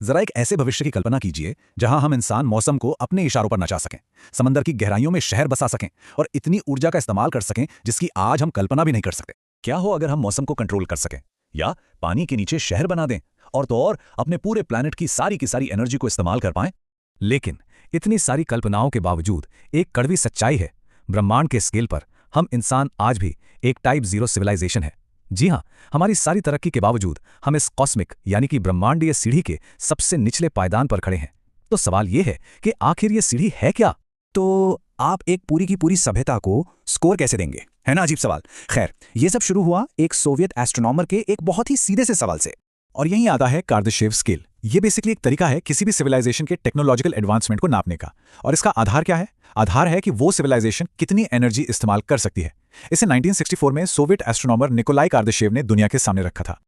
जरा एक ऐसे भविष्य की कल्पना कीजिए जहां हम इंसान मौसम को अपने इशारों पर नचा सकें, समंदर की गहराइयों में शहर बसा सकें और इतनी ऊर्जा का इस्तेमाल कर सकें जिसकी आज हम कल्पना भी नहीं कर सकते। क्या हो अगर हम मौसम को कंट्रोल कर सकें या पानी के नीचे शहर बना दें और तो और अपने पूरे प्लैनेट की सारी एनर्जी को इस्तेमाल कर पाएं। लेकिन इतनी सारी कल्पनाओं के बावजूद एक कड़वी सच्चाई है, ब्रह्मांड के स्केल पर हम इंसान आज भी एक टाइप 0 सिविलाइजेशन है। जी हाँ, हमारी सारी तरक्की के बावजूद हम इस कॉस्मिक यानी कि ब्रह्मांडीय सीढ़ी के सबसे निचले पायदान पर खड़े हैं। तो सवाल यह है कि आखिर ये सीढ़ी है क्या? तो आप एक पूरी की पूरी सभ्यता को स्कोर कैसे देंगे, है ना? अजीब सवाल। खैर, ये सब शुरू हुआ एक सोवियत एस्ट्रोनॉमर के एक बहुत ही सीधे से सवाल से, और यहीं आता है कार्दाशेव स्केल। ये बेसिकली एक तरीका है किसी भी सिविलाइजेशन के टेक्नोलॉजिकल एडवांसमेंट को नापने का। और इसका आधार क्या है? आधार है कि वो सिविलाइजेशन कितनी एनर्जी इस्तेमाल कर सकती है। इसे 1964 में सोवियत एस्ट्रोनॉमर निकोलाई कार्दाशेव ने दुनिया के सामने रखा था।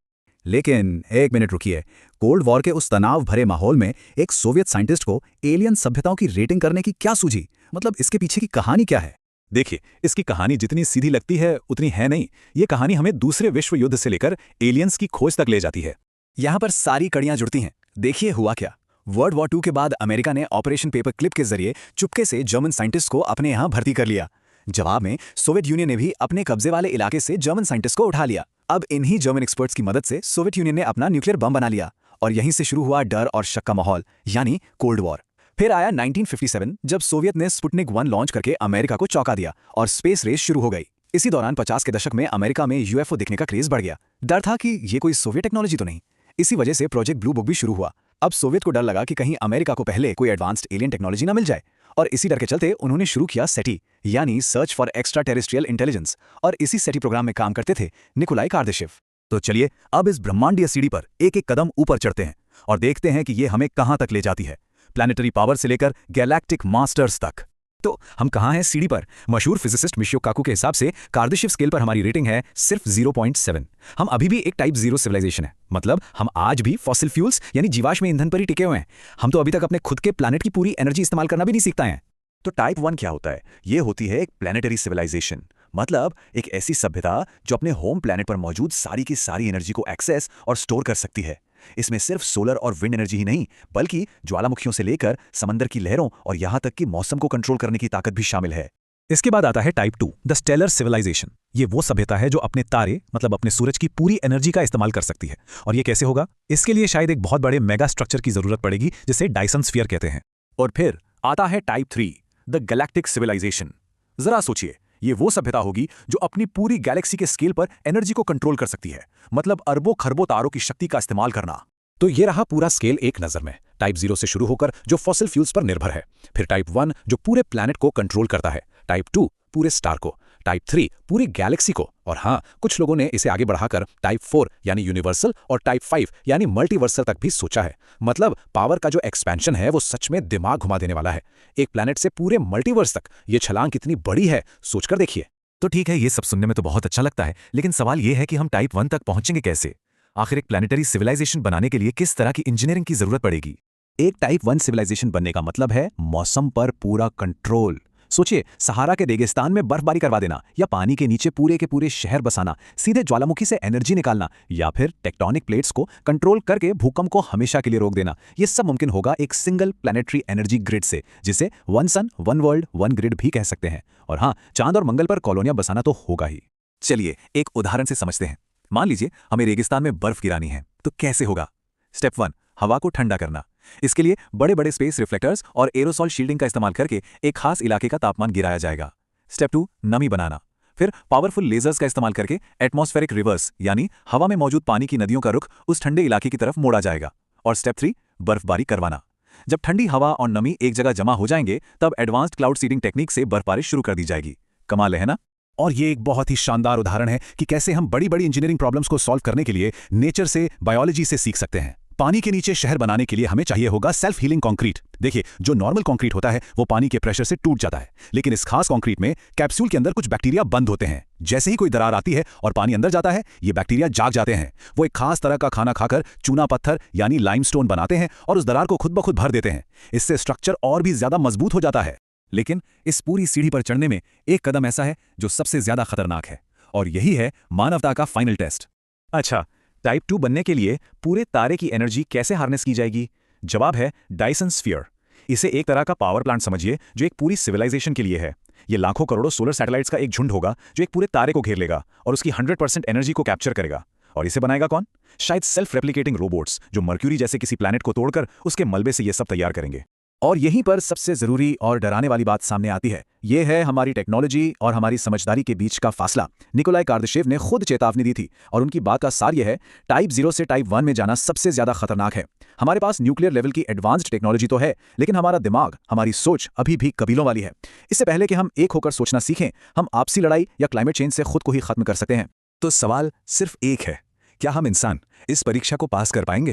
लेकिन एक मिनट रुकिए, कोल्ड वॉर के उस तनाव भरे माहौल में एक सोवियत साइंटिस्ट को एलियन सभ्यताओं की रेटिंग करने की क्या सूझी? मतलब इसके पीछे की कहानी क्या है? देखिए, इसकी कहानी जितनी सीधी लगती है उतनी है नहीं। ये कहानी हमें दूसरे विश्व युद्ध से लेकर एलियंस की खोज तक ले जाती है। यहाँ पर सारी कड़ियां जुड़ती हैं। देखिए हुआ क्या। वर्ल्ड वॉर 2 के बाद अमेरिका ने ऑपरेशन पेपर क्लिप के जरिए चुपके से जर्मन साइंटिस्ट को अपने यहाँ भर्ती कर लिया। जवाब में सोवियत यूनियन ने भी अपने कब्जे वाले इलाके से जर्मन साइंटिस्ट को उठा लिया। अब इन्हीं जर्मन एक्सपर्ट्स की मदद से सोवियत यूनियन ने अपना न्यूक्लियर बम बना लिया और यहीं से शुरू हुआ डर और शक का माहौल, यानी कोल्ड वॉर। फिर आया 1957 जब सोवियत ने स्पुतनिक 1 लॉन्च करके अमेरिका को चौंका दिया और स्पेस रेस शुरू हो गई। इसी दौरान 50 के दशक में अमेरिका में यूएफओ दिखने का क्रेज बढ़ गया। डर था कि ये कोई सोवियत टेक्नोलॉजी तो नहीं। इसी वजह से प्रोजेक्ट ब्लू बुक भी शुरू हुआ। अब सोवियत को डर लगा कि कहीं अमेरिका को पहले कोई एडवांस्ड एलियन टेक्नोलॉजी ना मिल जाए, और इसी डर के चलते उन्होंने शुरू किया सेटी, यानी search for extra terrestrial intelligence. और इसी सेटी प्रोग्राम में काम करते थे निकोलाई कार्दाशेव। तो चलिए अब इस ब्रह्मांडीय सीढ़ी पर एक एक कदम ऊपर चढ़ते हैं और देखते हैं कि ये हमें कहां तक ले जाती है, प्लैनेटरी पावर से लेकर गैलेक्टिक मास्टर्स तक। तो हम कहां हैं सीढ़ी पर? मशहूर फिजिसिस्ट मिशियो काकू के हिसाब से कार्दाशेव स्केल पर हमारी रेटिंग है सिर्फ 0.7। हम अभी भी एक टाइप 0 सिविलाइजेशन है। मतलब हम आज भी फॉसिल फ्यूल्स यानी जीवाश्म ईंधन पर ही टिके हुए हैं। हम तो अभी तक अपने खुद के प्लैनेट की पूरी एनर्जी इस्तेमाल करना भी नहीं सीखता है। तो टाइप 1 क्या होता है? ये होती है एक प्लैनेटरी सिविलाइजेशन, मतलब एक ऐसी सभ्यता जो अपने होम प्लैनेट पर मौजूद सारी की सारी एनर्जी को एक्सेस और स्टोर कर सकती है। इसमें सिर्फ सोलर और विंड एनर्जी ही नहीं, बल्कि ज्वालामुखियों से लेकर समंदर की लहरों और यहां तक कि मौसम को कंट्रोल करने की ताकत भी शामिल है। इसके बाद आता है टाइप 2, द स्टेलर सिविलाइजेशन। ये वो सभ्यता है जो अपने तारे मतलब अपने सूरज की पूरी एनर्जी का इस्तेमाल कर सकती है। और ये कैसे होगा? इसके लिए शायद एक बहुत बड़े मेगा स्ट्रक्चर की जरूरत पड़ेगी जिसे डायसन स्फीयर कहते हैं। और फिर आता है टाइप 3, द गैलेक्टिक सिविलाइजेशन। जरा सोचिए, ये वो सभ्यता होगी जो अपनी पूरी गैलेक्सी के स्केल पर एनर्जी को कंट्रोल कर सकती है, मतलब अरबों खरबों तारों की शक्ति का इस्तेमाल करना। तो ये रहा पूरा स्केल एक नजर में। टाइप 0 से शुरू होकर जो फॉसिल फ्यूल्स पर निर्भर है, फिर टाइप 1 जो पूरे प्लैनेट को कंट्रोल करता है, टाइप 2 पूरे स्टार को, टाइप 3 पूरी गैलेक्सी को, और हाँ, कुछ लोगों ने इसे आगे बढ़ाकर टाइप 4 यानी यूनिवर्सल और टाइप 5 यानी मल्टीवर्सल तक भी सोचा है। मतलब पावर का जो एक्सपेंशन है वो सच में दिमाग घुमा देने वाला है। एक प्लैनेट से पूरे मल्टीवर्स तक ये छलांग कितनी बड़ी है, सोचकर देखिए। तो ठीक है, ये सब सुनने में तो बहुत अच्छा लगता है, लेकिन सवाल ये है कि हम टाइप 1 तक पहुंचेंगे कैसे? आखिर एक प्लैनेटरी सिविलाइजेशन बनाने के लिए किस तरह की इंजीनियरिंग की जरूरत पड़ेगी? एक टाइप 1 सिविलाइजेशन बनने का मतलब है मौसम पर पूरा कंट्रोल। सोचिए, सहारा के रेगिस्तान में बर्फबारी करवा देना, या पानी के नीचे पूरे के पूरे शहर बसाना, सीधे ज्वालामुखी से एनर्जी निकालना, या फिर टेक्टोनिक प्लेट्स को कंट्रोल करके भूकंप को हमेशा के लिए रोक देना। ये सब मुमकिन होगा एक सिंगल प्लैनेटरी एनर्जी ग्रिड से, जिसे 1 सन 1 वर्ल्ड 1 ग्रिड भी कह सकते हैं। और हाँ, चांद और मंगल पर कॉलोनियां बसाना तो होगा ही। चलिए एक उदाहरण से समझते हैं। मान लीजिए हमें रेगिस्तान में बर्फ गिरानी है, तो कैसे होगा? स्टेप 1, हवा को ठंडा करना। इसके लिए बड़े बड़े स्पेस रिफ्लेक्टर्स और एरोसॉल शील्डिंग का इस्तेमाल करके एक खास इलाके का तापमान गिराया जाएगा। स्टेप 2, नमी बनाना। फिर पावरफुल लेजर्स का इस्तेमाल करके एटमॉस्फेरिक रिवर्स यानी हवा में मौजूद पानी की नदियों का रुख उस ठंडे इलाके की तरफ मोड़ा जाएगा। और स्टेप 3, बर्फबारी करवाना। जब ठंडी हवा और नमी एक जगह जमा हो जाएंगे, तब एडवांस्ड क्लाउड सीडिंग टेक्निक से बर्फबारिश शुरू कर दी जाएगी। कमाल है ना? और ये एक बहुत ही शानदार उदाहरण है कि कैसे हम बड़ी बड़ी इंजीनियरिंग प्रॉब्लम्स को सॉल्व करने के लिए नेचर से, बायोलॉजी से सीख सकते हैं। पानी के नीचे शहर बनाने के लिए हमें चाहिए होगा सेल्फ हीलिंग कंक्रीट। देखिए, जो नॉर्मल कंक्रीट होता है वो पानी के प्रेशर से टूट जाता है, लेकिन इस खास कंक्रीट में कैप्सूल के अंदर कुछ बैक्टीरिया बंद होते हैं। जैसे ही कोई दरार आती है और पानी अंदर जाता है, ये बैक्टीरिया जाग जाते हैं। वो एक खास तरह का खाना खाकर चूना पत्थर यानी लाइमस्टोन बनाते हैं और उस दरार को खुद ब खुद भर देते हैं। इससे स्ट्रक्चर और भी ज्यादा मजबूत हो जाता है। लेकिन इस पूरी सीढ़ी पर चढ़ने में एक कदम ऐसा है जो सबसे ज्यादा खतरनाक है, और यही है मानवता का फाइनल टेस्ट। अच्छा, टाइप 2 बनने के लिए पूरे तारे की एनर्जी कैसे हार्नेस की जाएगी? जवाब है डायसन स्फीयर। इसे एक तरह का पावर प्लांट समझिए जो एक पूरी सिविलाइजेशन के लिए है। ये लाखों करोड़ों सोलर सैटेलाइट्स का एक झुंड होगा जो एक पूरे तारे को घेर लेगा और उसकी 100% एनर्जी को कैप्चर करेगा। और इसे बनाएगा कौन? शायद सेल्फ रेप्लिकेटिंग रोबोट्स जो मर्क्यूरी जैसे किसी प्लैनेट को तोड़कर उसके मलबे से ये सब तैयार करेंगे। और यहीं पर सबसे जरूरी और डराने वाली बात सामने आती है। यह है हमारी टेक्नोलॉजी और हमारी समझदारी के बीच का फासला। निकोलाई कार्दाशेव ने खुद चेतावनी दी थी और उनकी बात का सार यह है, टाइप 0 से टाइप 1 में जाना सबसे ज्यादा खतरनाक है। हमारे पास न्यूक्लियर लेवल की एडवांस्ड टेक्नोलॉजी तो है, लेकिन हमारा दिमाग, हमारी सोच अभी भी कबीलों वाली है। इससे पहले कि हम एक होकर सोचना सीखें, हम आपसी लड़ाई या क्लाइमेट चेंज से खुद को ही खत्म कर सकते हैं। तो सवाल सिर्फ एक है, क्या हम इंसान इस परीक्षा को पास कर पाएंगे?